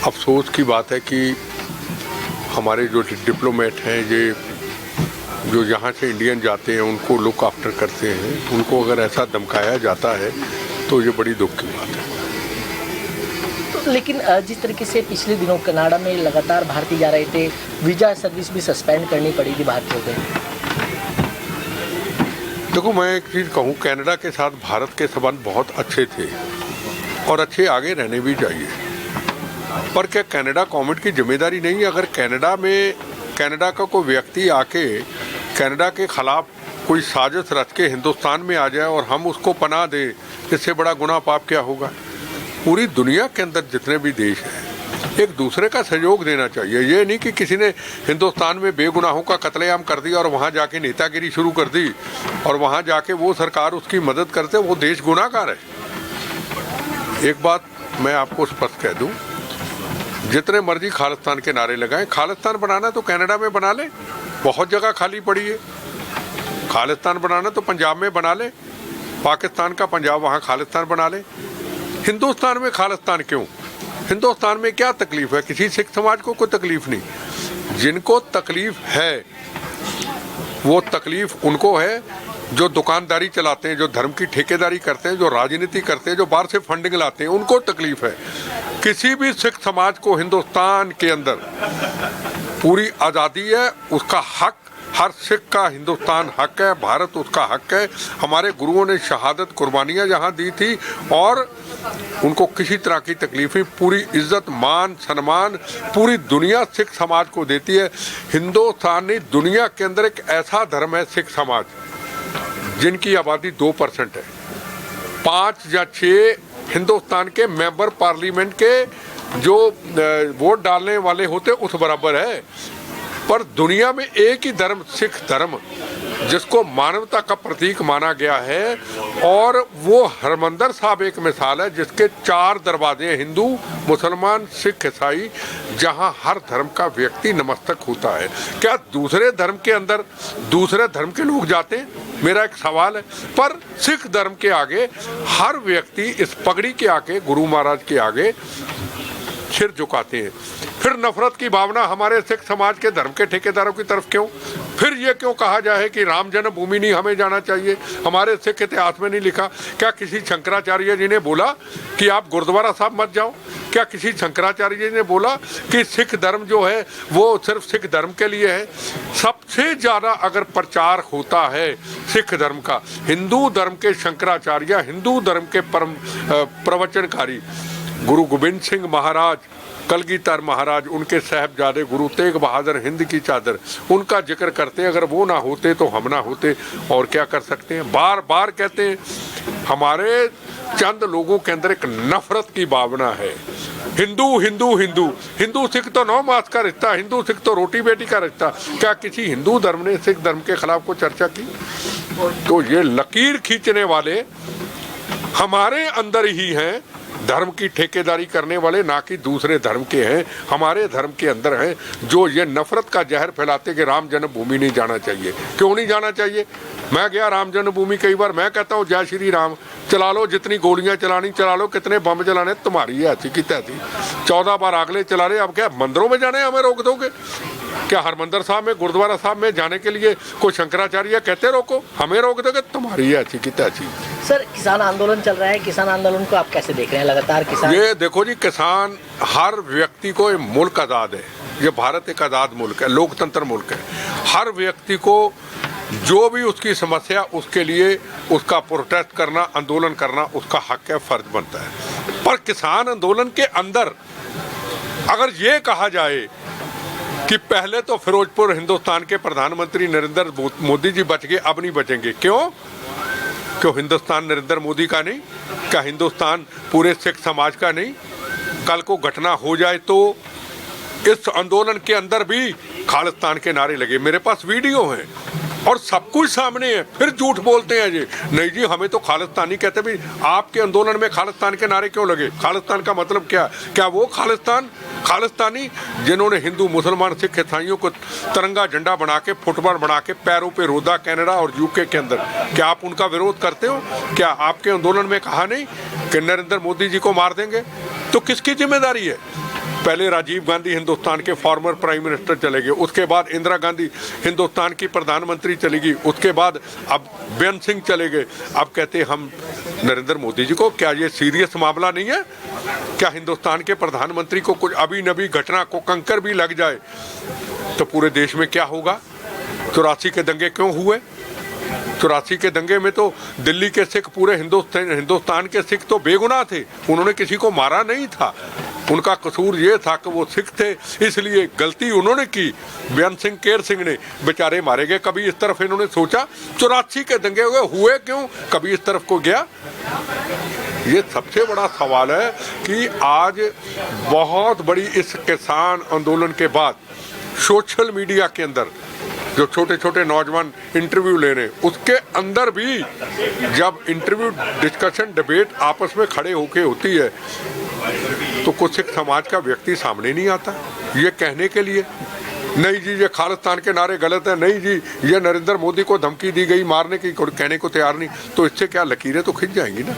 अफसोस की बात है कि हमारे जो डिप्लोमेट हैं, ये जो यहाँ से इंडियन जाते हैं उनको लुक आफ्टर करते हैं, उनको अगर ऐसा धमकाया जाता है तो ये बड़ी दुख की बात है। लेकिन जिस तरीके से पिछले दिनों कनाडा में लगातार भारतीय जा रहे थे, वीज़ा सर्विस भी सस्पेंड करनी पड़ी थी भारतीयों को। देखो, मैं एक चीज़ कहूँ, कनाडा के साथ भारत के संबंध बहुत अच्छे थे और अच्छे आगे रहने भी चाहिए। पर क्या कनाडा गवर्नमेंट की जिम्मेदारी नहीं है? अगर कनाडा का कोई व्यक्ति आके कनाडा के खिलाफ कोई साजिश रच के हिंदुस्तान में आ जाए और हम उसको पनाह दें, इससे बड़ा गुनाह पाप क्या होगा? पूरी दुनिया के अंदर जितने भी देश हैं, एक दूसरे का सहयोग देना चाहिए। ये नहीं कि किसी ने हिंदुस्तान में बेगुनाहों का कत्लेआम कर दिया और वहाँ जाके नेतागिरी शुरू कर दी और वहाँ जाके वो सरकार उसकी मदद करते, वो देश गुनाहगार है। एक बात मैं आपको स्पष्ट कह दूँ, जितने मर्जी खालिस्तान के नारे लगाएं, खालिस्तान बनाना तो कनाडा में बना ले, बहुत जगह खाली पड़ी है। खालिस्तान बनाना तो पंजाब में बना ले, पाकिस्तान का पंजाब, वहाँ खालिस्तान बना ले। हिंदुस्तान में खालिस्तान क्यों? हिंदुस्तान में क्या तकलीफ है? किसी सिख समाज को कोई तकलीफ नहीं। जिनको तकलीफ है वो तकलीफ उनको है जो दुकानदारी चलाते हैं, जो धर्म की ठेकेदारी करते हैं, जो राजनीति करते हैं, जो बाहर से फंडिंग लाते हैं, उनको तकलीफ है। किसी भी सिख समाज को हिंदुस्तान के अंदर पूरी आज़ादी है, उसका हक, हर सिख का हिंदुस्तान हक है, भारत उसका हक है। हमारे गुरुओं ने शहादत कुर्बानियाँ जहाँ दी थी और उनको किसी तरह की तकलीफ नहीं। पूरी इज्जत, मान, सम्मान पूरी दुनिया सिख समाज को देती है। हिंदुस्तानी दुनिया के अंदर एक ऐसा धर्म है सिख समाज, जिनकी आबादी 2% है। 5 या 6 हिंदुस्तान के मेंबर पार्लियामेंट के जो वोट डालने वाले होते उस बराबर है। पर दुनिया में एक ही धर्म, सिख धर्म, जिसको मानवता का प्रतीक माना गया है, और वो हरमंदिर साहब एक मिसाल है जिसके 4 दरवाजे हैं, हिंदू, मुसलमान, सिख, ईसाई, जहां हर धर्म का व्यक्ति नतमस्तक होता है। क्या दूसरे धर्म के अंदर दूसरे धर्म के लोग जाते हैं? मेरा एक सवाल है। पर सिख धर्म के आगे हर व्यक्ति इस पगड़ी के आगे, गुरु महाराज के आगे सिर झुकाते हैं। फिर नफरत की भावना हमारे सिख समाज के धर्म के ठेकेदारों की तरफ क्यों? फिर ये क्यों कहा जाए कि राम जन्मभूमि नहीं हमें जाना चाहिए? हमारे सिख इतिहास में नहीं लिखा? क्या किसी शंकराचार्य जी ने बोला कि आप गुरुद्वारा साहब मत जाओ? क्या किसी शंकराचार्य जी ने बोला कि सिख धर्म जो है वो सिर्फ सिख धर्म के लिए है? सबसे ज़्यादा अगर प्रचार होता है सिख धर्म का, हिंदू धर्म के शंकराचार्य, हिंदू धर्म के परम प्रवचनकारी गुरु गोविंद सिंह महाराज, कलगीधर महाराज, उनके साहबजादे गुरु तेग बहादुर, हिंद की चादर, उनका जिक्र करते हैं। अगर वो ना होते तो हम ना होते, और क्या कर सकते हैं? बार बार कहते हैं। हमारे चंद लोगों के अंदर एक नफरत की भावना है। हिंदू हिंदू हिंदू, हिंदू सिख तो 9 मास का रिश्ता, हिंदू सिख तो रोटी बेटी का रिश्ता। क्या किसी हिंदू धर्म ने सिख धर्म के खिलाफ को चर्चा की? तो ये लकीर खींचने वाले हमारे अंदर ही हैं, धर्म की ठेकेदारी करने वाले, ना कि दूसरे धर्म के हैं, हमारे धर्म के अंदर हैं, जो ये नफरत का जहर फैलाते कि राम जन्मभूमि नहीं जाना चाहिए। क्यों नहीं जाना चाहिए? मैं गया राम जन्मभूमि कई बार, मैं कहता हूँ जय श्री राम, चला लो, जितनी गोलियां चलानी चला लो, कितने बम चलाने, तुम्हारी है ऐसी की तैसी। 14 बार आगले चला रहे, अब क्या मंदिरों में जाने हमें रोक दोगे? क्या हरमंदिर साहब में, गुरुद्वारा साहब में जाने के लिए कोई शंकराचार्य कहते रोको? हमें रोक दोगे? तुम्हारी है ऐसी की तैसी। सर, किसान आंदोलन चल रहा है, किसान आंदोलन को आप कैसे देख रहे हैं? लगातार किसान, ये देखो जी, किसान, हर व्यक्ति को, ये मुल्क आज़ाद है, ये भारत एक आज़ाद मुल्क है, लोकतंत्र मुल्क है। हर व्यक्ति को जो भी उसकी समस्या, उसके लिए उसका प्रोटेस्ट करना, आंदोलन करना उसका हक है, फर्ज बनता है। पर किसान आंदोलन के अंदर अगर ये कहा जाए कि पहले तो फिरोजपुर हिंदुस्तान के प्रधानमंत्री नरेंद्र मोदी जी बच गए, अब नहीं बचेंगे, क्यों? हिंदुस्तान नरेंद्र मोदी का नहीं? क्या हिंदुस्तान पूरे सिख समाज का नहीं? कल को घटना हो जाए तो इस आंदोलन के अंदर भी खालिस्तान के नारे लगे। मेरे पास वीडियो हैं और सब कुछ सामने है, फिर झूठ बोलते हैं जी, नहीं जी हमें तो खालिस्तानी कहते। भी आपके आंदोलन में खालिस्तान के नारे क्यों लगे? खालिस्तान का मतलब क्या वो खालिस्तानी जिन्होंने हिंदू, मुसलमान, सिख, ईसाइयों को तिरंगा झंडा बना के, फुटबॉल बना के पैरों पे रोदा कनाडा और यूके के अंदर, क्या आप उनका विरोध करते हो? क्या आपके आंदोलन में कहा नहीं कि नरेंद्र मोदी जी को मार देंगे? तो किसकी जिम्मेदारी है? पहले राजीव गांधी हिंदुस्तान के फॉर्मर प्राइम मिनिस्टर चले गए, उसके बाद इंदिरा गांधी हिंदुस्तान की प्रधानमंत्री चली गई, उसके बाद अब बेन सिंह चले गए। अब कहते हम नरेंद्र मोदी जी को, क्या ये सीरियस मामला नहीं है? क्या हिंदुस्तान के प्रधानमंत्री को कुछ अभी नभी घटना को कंकर भी लग जाए तो पूरे देश में क्या होगा? 84 के दंगे क्यों हुए? 84 के दंगे में तो दिल्ली के सिख, पूरे हिंदुस्तान के सिख तो बेगुनाह थे, उन्होंने किसी को मारा नहीं था। उनका कसूर ये था कि वो सिख थे, इसलिए गलती उन्होंने की। बेन सिंह, केर सिंह ने बेचारे मारे गए। कभी इस तरफ इन्होंने सोचा 84 के दंगे हुए क्यों? कभी इस तरफ को गया? ये सबसे बड़ा सवाल है कि आज बहुत बड़ी इस किसान आंदोलन के बाद सोशल मीडिया के अंदर जो छोटे छोटे नौजवान इंटरव्यू ले रहे हैं, उसके अंदर भी जब इंटरव्यू, डिस्कशन, डिबेट आपस में खड़े होके होती है तो कुछ सिख समाज का व्यक्ति सामने नहीं आता ये कहने के लिए नहीं जी ये खालिस्तान के नारे गलत है, नहीं जी ये नरेंद्र मोदी को धमकी दी गई मारने की, कहने को तैयार नहीं। तो इससे क्या लकीरें तो खिंच जाएंगी ना।